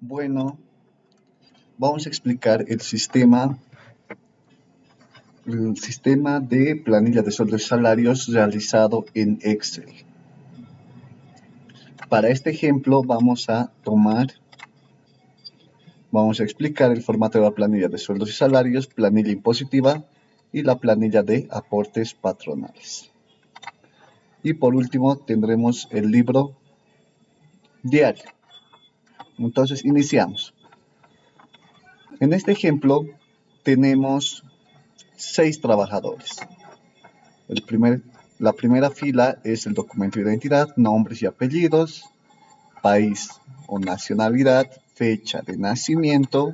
Bueno, vamos a explicar el sistema de planilla de sueldos y salarios realizado en Excel. Para este ejemplo vamos a explicar el formato de la planilla de sueldos y salarios, planilla impositiva y la planilla de aportes patronales. Y por último tendremos el libro diario. Entonces iniciamos. En este ejemplo tenemos 6 trabajadores. La primera fila es el documento de identidad, nombres y apellidos, país o nacionalidad, fecha de nacimiento,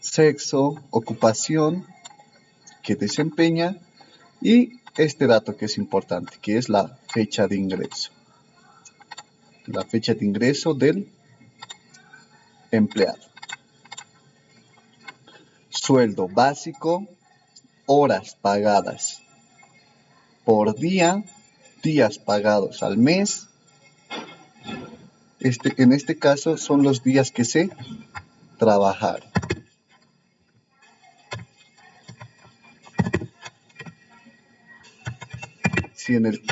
sexo, ocupación que desempeña y este dato que es importante, que es la fecha de ingreso. La fecha de ingreso del empleado. Sueldo básico, horas pagadas por día, días pagados al mes. En este caso son los días que se trabajaron.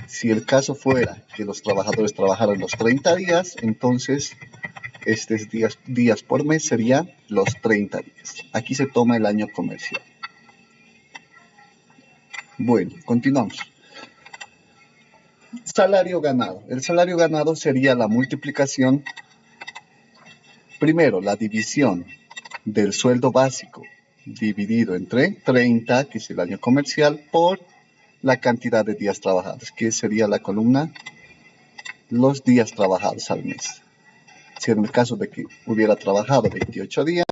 Si el caso fuera que los trabajadores trabajaran los 30 días, entonces estos días por mes serían los 30 días. Aquí se toma el año comercial. Bueno, continuamos. Salario ganado. El salario ganado sería la multiplicación, primero la división del sueldo básico dividido entre 30, que es el año comercial, por la cantidad de días trabajados, que sería la columna los días trabajados al mes. Si en el caso de que hubiera trabajado 28 días,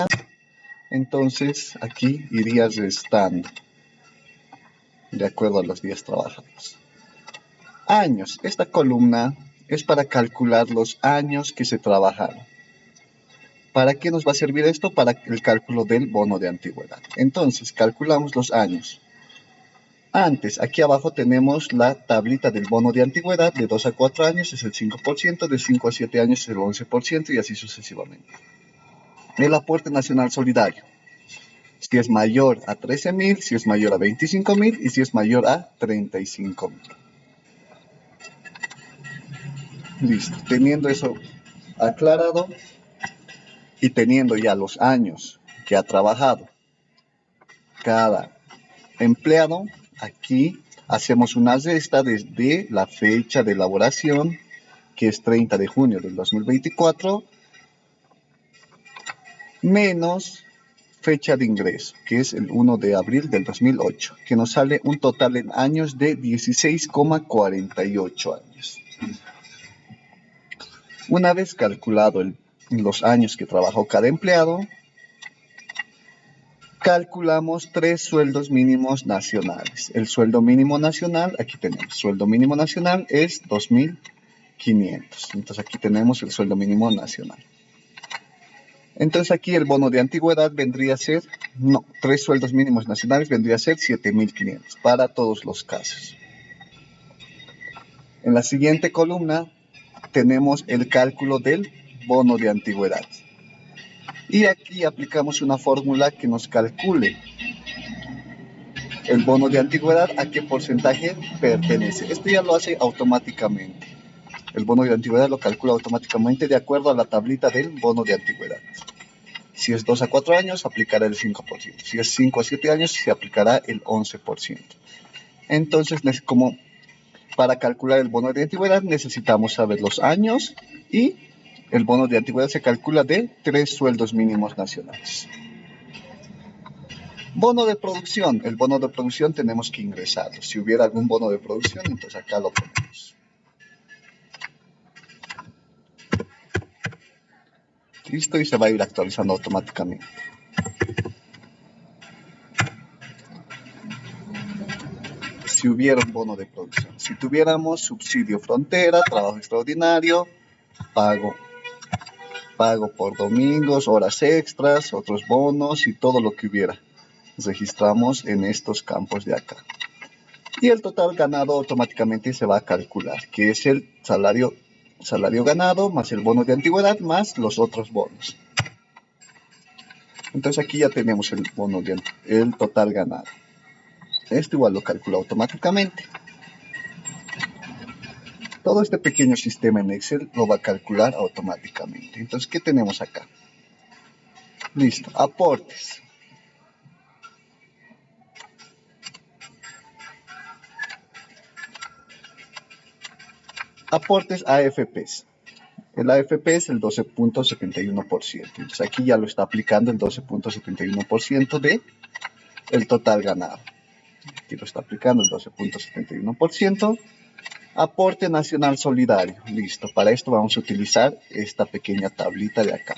entonces aquí iría restando de acuerdo a los días trabajados. Años. Esta columna es para calcular los años que se trabajaron. ¿Para qué nos va a servir esto? Para el cálculo del bono de antigüedad. Entonces, calculamos los años. Antes, aquí abajo tenemos la tablita del bono de antigüedad. De 2 a 4 años es el 5%, de 5 a 7 años es el 11% y así sucesivamente. El aporte nacional solidario. Si es mayor a 13.000, si es mayor a 25.000 y si es mayor a 35.000. Listo. Teniendo eso aclarado y teniendo ya los años que ha trabajado cada empleado, aquí hacemos una resta desde la fecha de elaboración, que es 30 de junio del 2024, menos fecha de ingreso, que es el 1 de abril del 2008, que nos sale un total en años de 16,48 años. Una vez calculado los años que trabajó cada empleado, calculamos 3 sueldos mínimos nacionales. El sueldo mínimo nacional, aquí tenemos, sueldo mínimo nacional es 2.500. Entonces aquí tenemos el sueldo mínimo nacional. Entonces aquí el bono de antigüedad vendría a ser, 3 sueldos mínimos nacionales vendría a ser 7.500 para todos los casos. En la siguiente columna tenemos el cálculo del bono de antigüedad. Y aquí aplicamos una fórmula que nos calcule el bono de antigüedad a qué porcentaje pertenece. Esto ya lo hace automáticamente. El bono de antigüedad lo calcula automáticamente de acuerdo a la tablita del bono de antigüedad. Si es 2 a 4 años, aplicará el 5%. Si es 5 a 7 años, se aplicará el 11%. Entonces, como para calcular el bono de antigüedad, necesitamos saber los años y el bono de antigüedad se calcula de 3 sueldos mínimos nacionales. Bono de producción. El bono de producción tenemos que ingresarlo. Si hubiera algún bono de producción, entonces acá lo ponemos. Listo, y se va a ir actualizando automáticamente. Si hubiera un bono de producción. Si tuviéramos subsidio frontera, trabajo extraordinario, pago por domingos, horas extras, otros bonos y todo lo que hubiera. Registramos en estos campos de acá. Y el total ganado automáticamente se va a calcular, que es el salario salario ganado más el bono de antigüedad más los otros bonos. Entonces aquí ya tenemos el bono el total ganado. Esto igual lo calcula automáticamente. Todo este pequeño sistema en Excel lo va a calcular automáticamente. Entonces, ¿qué tenemos acá? Listo, aportes. Aportes AFPs. El AFP es el 12.71%. Entonces aquí ya lo está aplicando el 12.71% de el total ganado. Aquí lo está aplicando el 12.71%. Aporte nacional solidario. Listo. Para esto vamos a utilizar esta pequeña tablita de acá.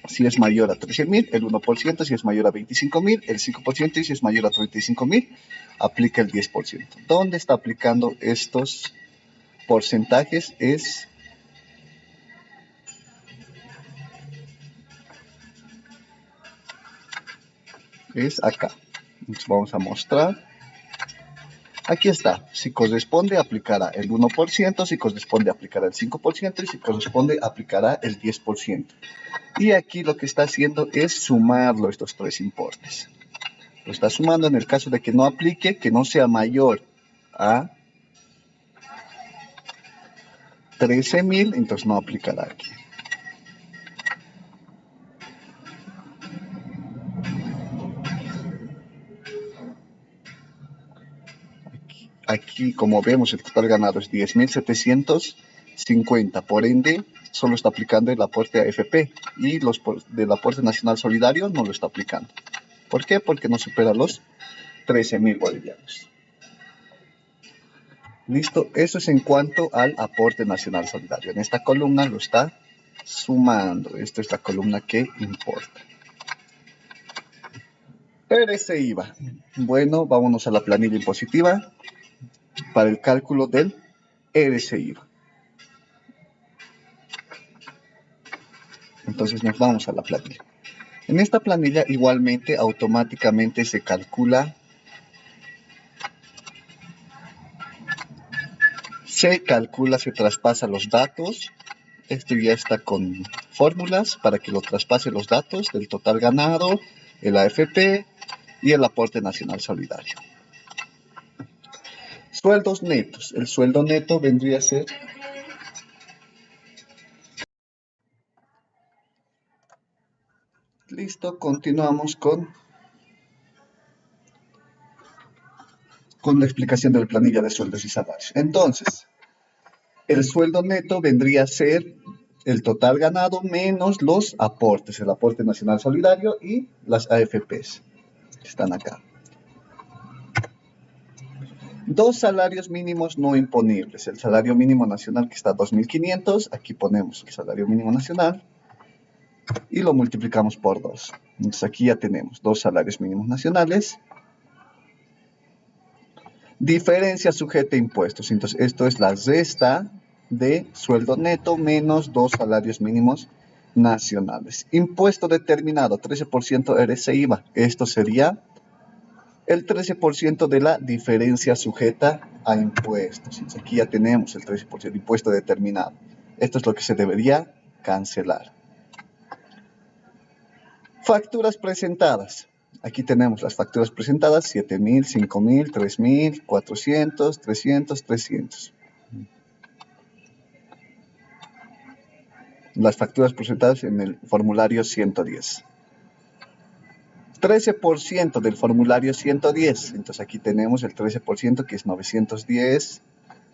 Si es mayor a 13.000, el 1%. Si es mayor a 25.000, el 5%. Y si es mayor a 35.000, aplica el 10%. ¿Dónde está aplicando estos porcentajes? Es acá. Entonces vamos a mostrar. Aquí está. Si corresponde, aplicará el 1%. Si corresponde, aplicará el 5%. Y si corresponde, aplicará el 10%. Y aquí lo que está haciendo es sumarlo estos tres importes. Lo está sumando en el caso de que no aplique, que no sea mayor a 13.000, entonces no aplicará aquí. Aquí, como vemos, el total ganado es 10.750, por ende, solo está aplicando el aporte AFP y los del aporte nacional solidario no lo está aplicando. ¿Por qué? Porque no supera los 13.000 bolivianos. Listo, eso es en cuanto al aporte nacional solidario. En esta columna lo está sumando. Esta es la columna que importa. RC IVA. Bueno, vámonos a la planilla impositiva para el cálculo del RC IVA. Entonces nos vamos a la planilla. En esta planilla igualmente automáticamente se calcula, se traspasa los datos. Esto ya está con fórmulas para que lo traspase los datos del total ganado, el AFP y el aporte nacional solidario. Sueldos netos. El sueldo neto vendría a ser listo, continuamos con la explicación de la planilla de sueldos y salarios. Entonces, el sueldo neto vendría a ser el total ganado menos los aportes, el aporte nacional solidario y las AFPs, que están acá. Dos salarios mínimos no imponibles. El salario mínimo nacional que está a 2.500, aquí ponemos el salario mínimo nacional y lo multiplicamos por 2. Entonces aquí ya tenemos dos salarios mínimos nacionales. Diferencia sujeta a impuestos. Entonces esto es la resta de sueldo neto menos dos salarios mínimos nacionales. Impuesto determinado, 13% RC IVA. Esto sería el 13% de la diferencia sujeta a impuestos. Entonces aquí ya tenemos el 13% de impuesto determinado. Esto es lo que se debería cancelar. Facturas presentadas. Aquí tenemos las facturas presentadas, 7.000, 5.000, 3.000, 400, 300, 300. Las facturas presentadas en el formulario 110. 13% del formulario 110. Entonces aquí tenemos el 13% que es 910.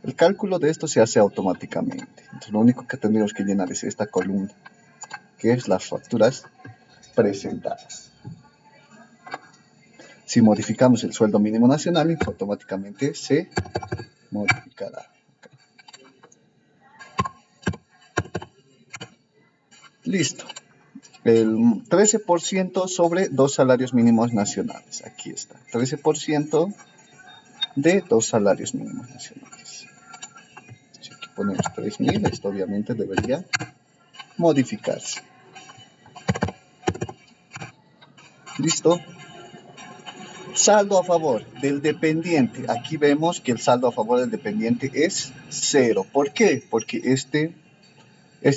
El cálculo de esto se hace automáticamente. Entonces lo único que tendríamos que llenar es esta columna, que es las facturas presentadas. Si modificamos el sueldo mínimo nacional, automáticamente se modificará. Listo. El 13% sobre dos salarios mínimos nacionales. Aquí está. 13% de dos salarios mínimos nacionales. Si aquí ponemos 3.000, esto obviamente debería modificarse. Listo. Saldo a favor del dependiente. Aquí vemos que el saldo a favor del dependiente es 0. ¿Por qué? Porque este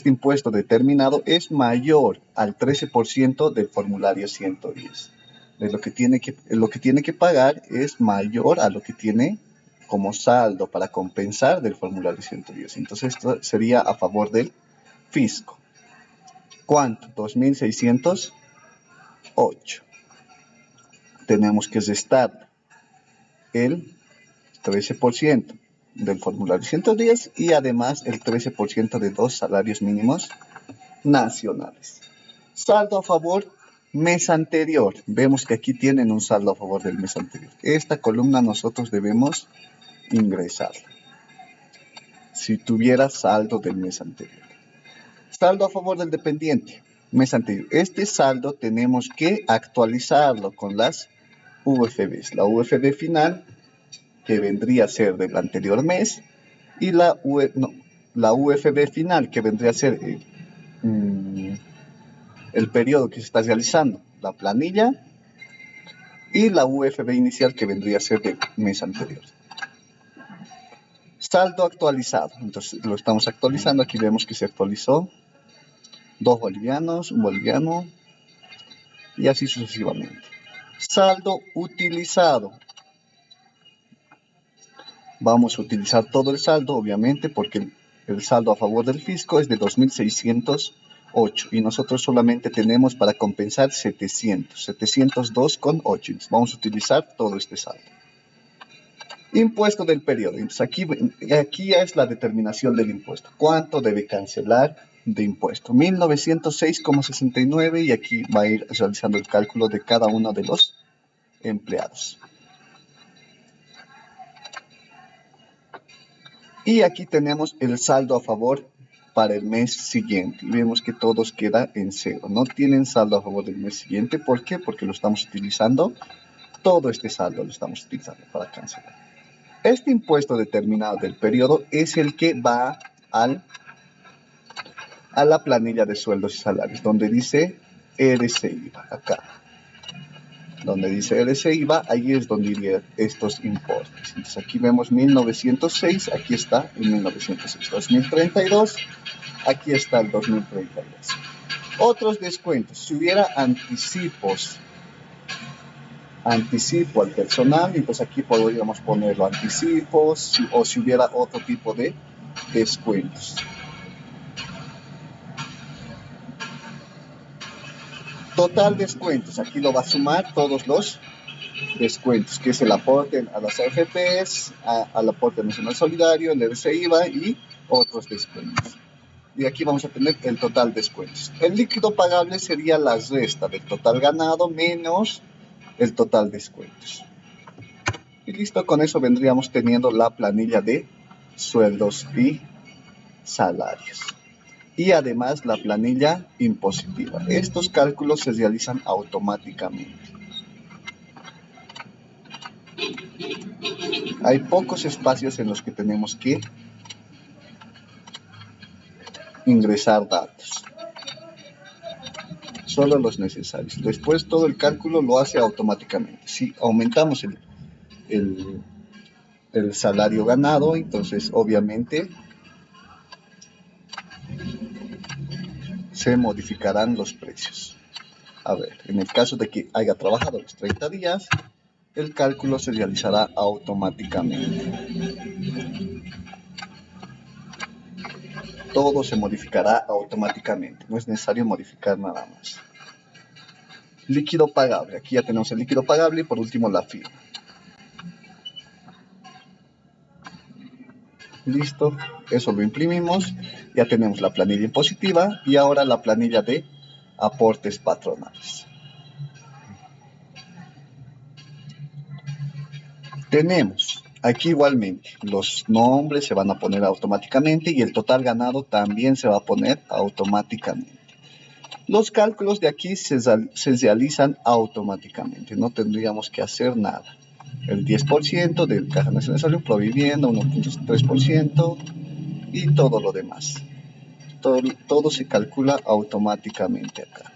impuesto determinado es mayor al 13% del formulario 110. Lo que tiene que pagar es mayor a lo que tiene como saldo para compensar del formulario 110. Entonces esto sería a favor del fisco. ¿Cuánto? 2.608. Tenemos que restar el 13% del formulario 110 y además el 13% de 2 salarios mínimos nacionales. Saldo a favor mes anterior. Vemos que aquí tienen un saldo a favor del mes anterior. Esta columna nosotros debemos ingresarla. Si tuviera saldo del mes anterior. Saldo a favor del dependiente. Mes anterior. Este saldo tenemos que actualizarlo con las UFBs. La UFB final, que vendría a ser del anterior mes, y la UFB final, que vendría a ser el periodo que se está realizando, la planilla, y la UFB inicial, que vendría a ser del mes anterior. Saldo actualizado. Entonces lo estamos actualizando. Aquí vemos que se actualizó 2 bolivianos, 1 boliviano, y así sucesivamente. Saldo utilizado. Vamos a utilizar todo el saldo, obviamente, porque el saldo a favor del fisco es de 2.608 y nosotros solamente tenemos para compensar 702,8. Vamos a utilizar todo este saldo. Impuesto del periodo. Entonces aquí ya es la determinación del impuesto. ¿Cuánto debe cancelar de impuesto? 1.906,69 y aquí va a ir realizando el cálculo de cada uno de los empleados. Y aquí tenemos el saldo a favor para el mes siguiente. Y vemos que todos quedan en 0. No tienen saldo a favor del mes siguiente. ¿Por qué? Porque lo estamos utilizando. Todo este saldo lo estamos utilizando para cancelar. Este impuesto determinado del periodo es el que va a la planilla de sueldos y salarios, donde dice RC/IVA, acá. Donde dice RC/IVA, ahí es donde irían estos importes. Entonces aquí vemos 1906, aquí está el 1906. 2032, aquí está el 2032. Otros descuentos, si hubiera anticipo al personal, y pues aquí podríamos ponerlo anticipos, o si hubiera otro tipo de descuentos. Total descuentos, aquí lo va a sumar todos los descuentos, que es el aporte a las AFPs, al aporte nacional solidario, el RC/IVA y otros descuentos. Y aquí vamos a tener el total descuentos. El líquido pagable sería la resta del total ganado menos el total descuentos. Y listo, con eso vendríamos teniendo la planilla de sueldos y salarios. Y además la planilla impositiva. Estos cálculos se realizan automáticamente. Hay pocos espacios en los que tenemos que ingresar datos. Solo los necesarios. Después todo el cálculo lo hace automáticamente. Si aumentamos el salario ganado, entonces obviamente se modificarán los precios. A ver, en el caso de que haya trabajado los 30 días, el cálculo se realizará automáticamente. Todo se modificará automáticamente, no es necesario modificar nada más. Líquido pagable, aquí ya tenemos el líquido pagable y por último la firma. Listo, eso lo imprimimos, ya tenemos la planilla impositiva y ahora la planilla de aportes patronales. Tenemos aquí igualmente los nombres se van a poner automáticamente y el total ganado también se va a poner automáticamente. Los cálculos de aquí se realizan automáticamente, no tendríamos que hacer nada. El 10% del Caja Nacional de Salud, Provivienda, 1.3% y todo lo demás. Todo se calcula automáticamente acá.